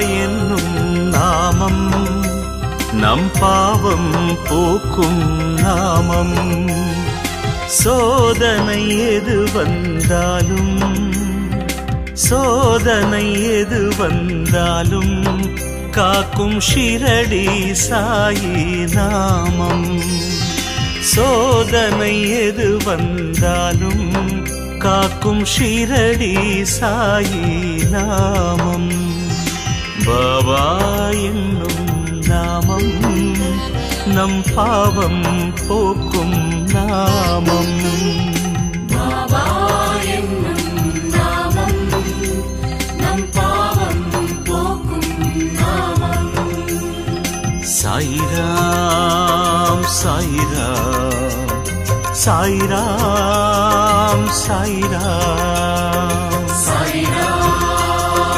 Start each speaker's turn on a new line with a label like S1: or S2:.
S1: என்னும் நாமம் நம் பாவம் போக்கும் நாமம். சோதனை எது வந்தாலும் சோதனை எது வந்தாலும் காக்கும் ஷிரடி சாயி நாமம். சோதனை எது வந்தாலும் காக்கும் ஷிரடி சாயி நாமம். பாபா என்னும் நாமம் நம் பாவம் போக்கும் நாமம்.
S2: பாபா என்னும் நாமம் நம் பாவம் போக்கும் நாமம்.
S1: சாயிராம் சாயிராம் சாயிராம் சாயிராம்.